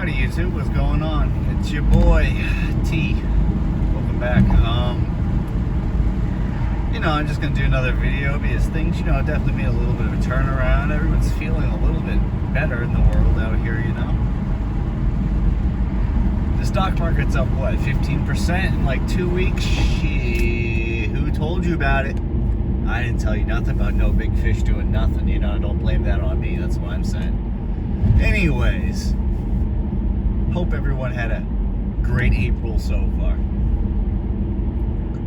Howdy YouTube, what's going on? It's your boy T. Welcome back. I'm just gonna do another video because things, definitely made a little bit of a turnaround. Everyone's feeling a little bit better in the world out here, The stock market's up, what, 15% in like 2 weeks? Shit, who told you about it? I didn't tell you nothing about no big fish doing nothing, don't blame that on me, that's what I'm saying. Anyways, hope everyone had a great April so far.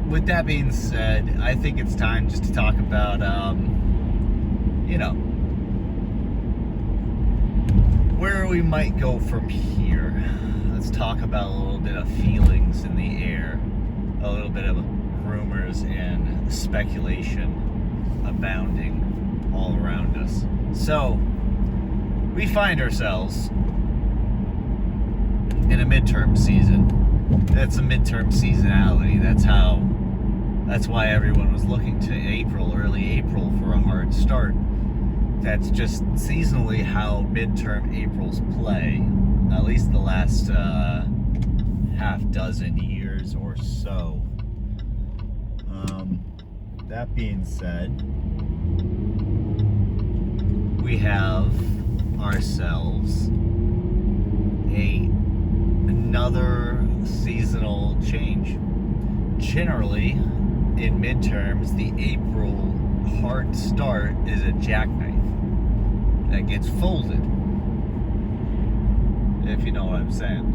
With that being said, I think it's time just to talk about, where we might go from here. Let's talk about a little bit of feelings in the air, a little bit of rumors and speculation abounding all around us. So, we find ourselves in a midterm season. That's a midterm seasonality. That's why everyone was looking to early April for a hard start. That's just seasonally how midterm Aprils play, at least the last half dozen years or so. That being said, we have ourselves another seasonal change. Generally, in midterms, the April hard start is a jackknife that gets folded, if you know what I'm saying.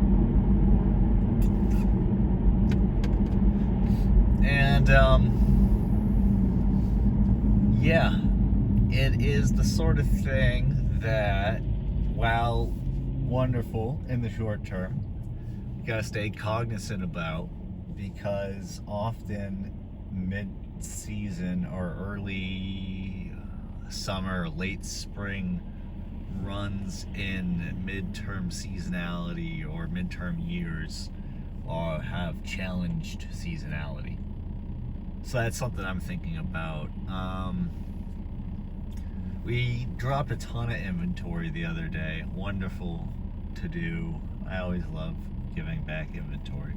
And it is the sort of thing that, while wonderful in the short term, you gotta stay cognizant about, because often mid-season or early summer, late spring runs in midterm seasonality or midterm years have challenged seasonality. So that's something I'm thinking about. We dropped a ton of inventory the other day. Wonderful to do. I always love giving back inventory.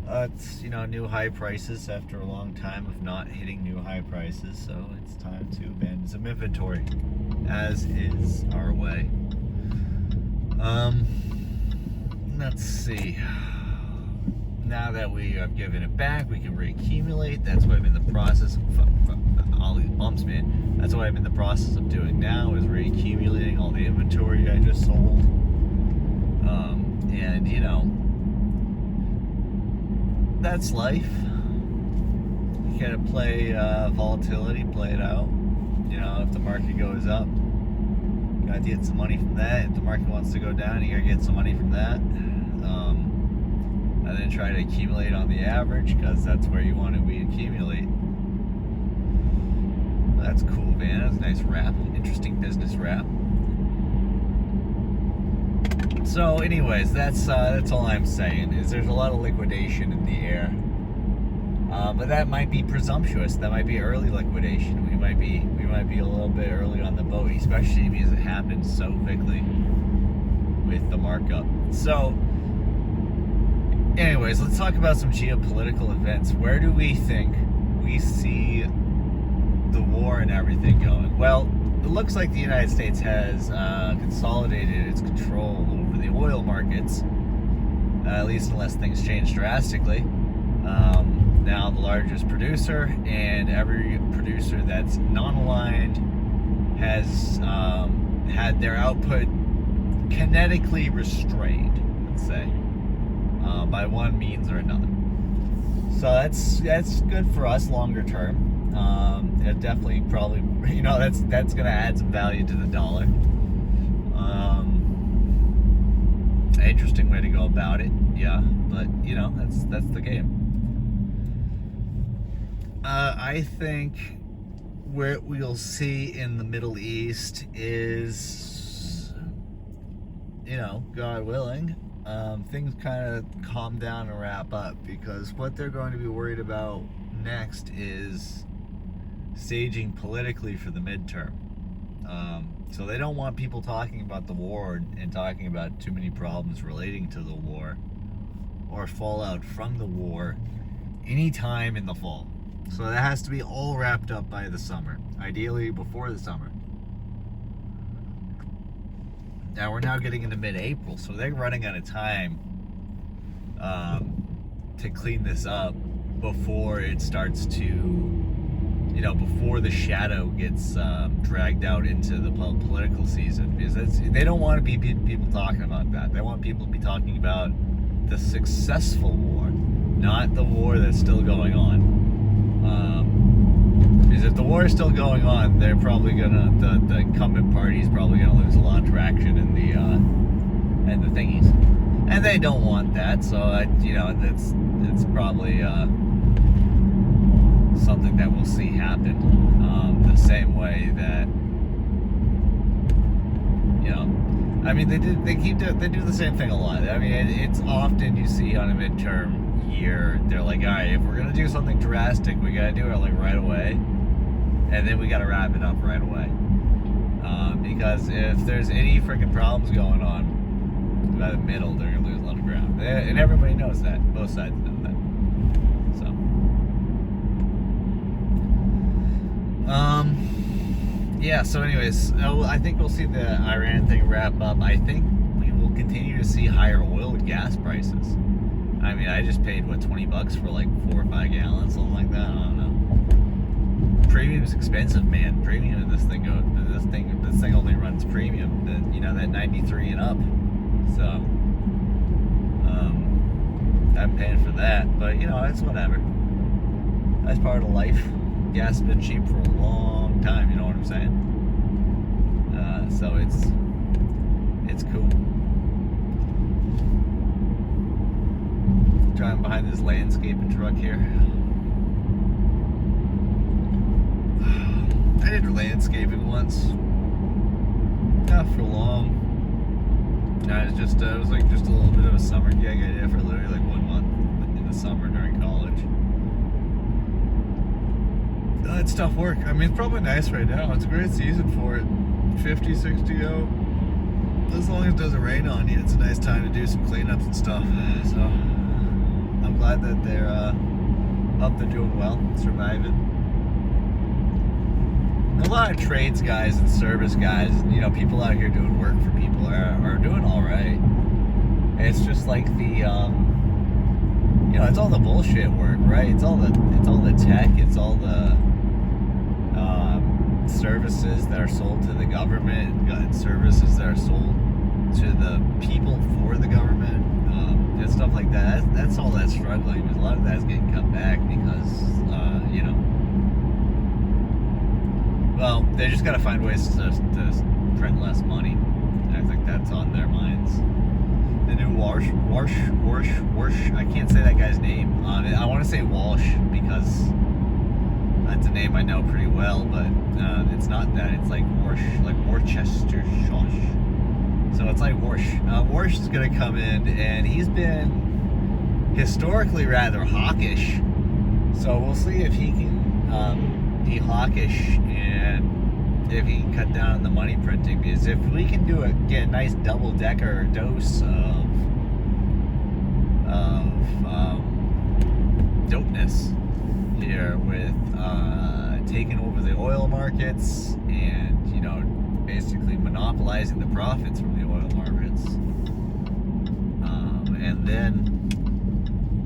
It's, new high prices after a long time of not hitting new high prices, so it's time to abandon some inventory, as is our way. Let's see. Now that we have given it back, we can reaccumulate. That's what I'm in the process of. All these bumps, man. That's what I'm in the process of doing now, is reaccumulating all the inventory I just sold. And that's life. You gotta play volatility, play it out. If the market goes up, you gotta get some money from that. If the market wants to go down, you gotta get some money from that. And then try to accumulate on the average, because that's where you want to accumulate. That's cool, man. That's a nice wrap. Interesting business wrap. So, anyways, that's all I'm saying. Is there's a lot of liquidation in the air, but that might be presumptuous. That might be early liquidation. We might be a little bit early on the boat, especially because it happens so quickly with the markup. So, anyways, let's talk about some geopolitical events. Where do we think we see the war and everything going? Well, it looks like the United States has consolidated its control over the oil markets, at least unless things change drastically. Now the largest producer, and every producer that's non-aligned has had their output kinetically restrained, let's say, by one means or another. So that's good for us longer term. It definitely probably, that's going to add some value to the dollar. Interesting way to go about it, yeah. But that's the game. I think where we'll see in the Middle East is, God willing, things kind of calm down and wrap up, because what they're going to be worried about next is staging politically for the midterm. So they don't want people talking about the war and talking about too many problems relating to the war or fallout from the war anytime in the fall. So that has to be all wrapped up by the summer, ideally before the summer. Now we're now getting into mid-April, so they're running out of time to clean this up before it starts to, before the shadow gets dragged out into the political season, because they don't want to be people talking about that. They want people to be talking about the successful war, not the war that's still going on. Because if the war is still going on, they're probably gonna, the incumbent party is probably gonna lose a lot of traction in the thingies, and they don't want that. So it's probably something that we'll see happen the same way that they do the same thing a lot. I mean, it's often you see on a midterm year, they're like, all right, if we're gonna do something drastic, we gotta do it like right away, and then we gotta wrap it up right away, because if there's any freaking problems going on by the middle, they're gonna lose a lot of ground, and everybody knows that. Both sides know that. So anyways, I think we'll see the Iran thing wrap up. I think we will continue to see higher oil and gas prices. I mean, I just paid, $20 for like 4 or 5 gallons, something like that. I don't know. Premium's expensive, man. Premium, this thing only runs premium, that 93 and up. So, I'm paying for that, but it's whatever. That's part of life. Gas has been cheap for a long time, you know what I'm saying? So it's cool. Driving behind this landscaping truck here. I did landscaping once. Not for long. No, it was a little bit of a summer gig. I did it for literally like 1 month in the summer during college. It's tough work. I mean, it's probably nice right now. It's a great season for it. 50, 60 out. As long as it doesn't rain on you, it's a nice time to do some cleanups and stuff. So I'm glad that they're up, they're doing well, surviving. A lot of trades guys and service guys, people out here doing work for people are doing all right. It's just like the it's all the bullshit work, right? It's all the tech, it's all the services that are sold to the government, and services that are sold to the people for the government, and stuff like that. That's all that's struggling, because a lot of that's getting cut back because well, they just got to find ways to print less money, and I think that's on their minds. The new Walsh, I can't say that guy's name. I want to say Walsh because that's a name I know pretty well, but it's not that. It's like Warsh, like Worcester. So it's like Warsh. Warsh is going to come in, and he's been historically rather hawkish. So we'll see if he can be hawkish and if he can cut down on the money printing. Because if we can get a nice double-decker dose of dopeness here with taking over the oil markets and basically monopolizing the profits from the oil markets, and then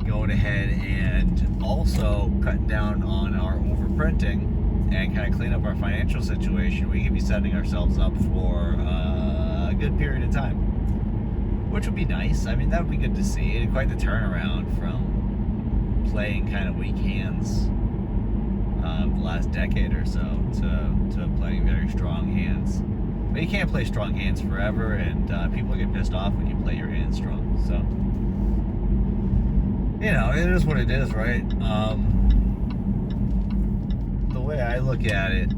going ahead and also cutting down on our overprinting and kind of clean up our financial situation, we could be setting ourselves up for a good period of time, which would be nice. I mean, that would be good to see. It'd quite the turnaround from playing kind of weak hands the last decade or so to playing very strong hands. But you can't play strong hands forever, and people get pissed off when you play your hands strong. So, it is what it is, right? The way I look at it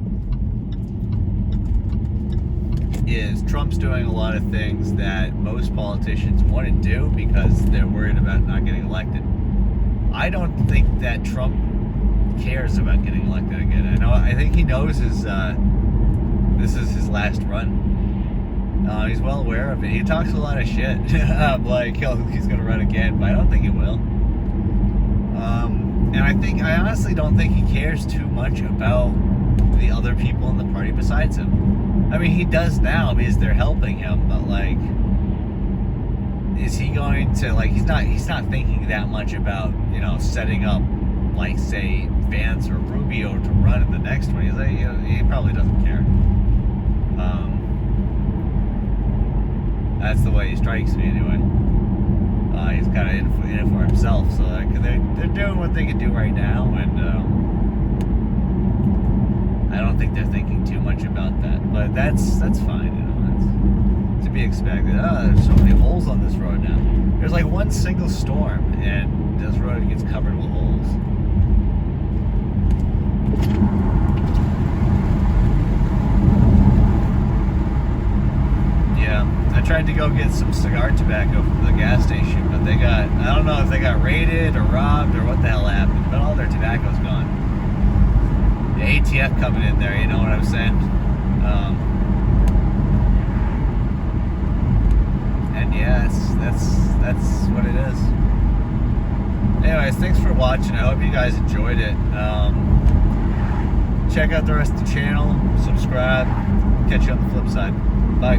is Trump's doing a lot of things that most politicians wouldn't do because they're worried about not getting elected. I don't think that Trump cares about getting elected again. I think he knows his this is his last run. He's well aware of it. He talks a lot of shit. Like, he's gonna run again, but I don't think he will. And I honestly don't think he cares too much about the other people in the party besides him. I mean, he does now because they're helping him, but like, is he going to, like, he's not thinking that much about, you know, setting up, like, say, Vance or Rubio to run in the next one. He's like, you know, he probably doesn't care. That's the way he strikes me, anyway. He's kind of in it for himself, so they're doing what they can do right now, and I don't think they're thinking too much about that. But that's fine, you know. That's to be expected. There's so many holes on this road now. There's like one single storm, and this road gets covered with holes. Yeah, I tried to go get some cigar tobacco from the gas station, but I don't know if they got raided or robbed or what the hell happened, but all their tobacco's gone. The ATF coming in there, you know what I'm saying? And yeah, that's what it is. Anyways, thanks for watching. I hope you guys enjoyed it. Check out the rest of the channel, subscribe, catch you on the flip side. Bye.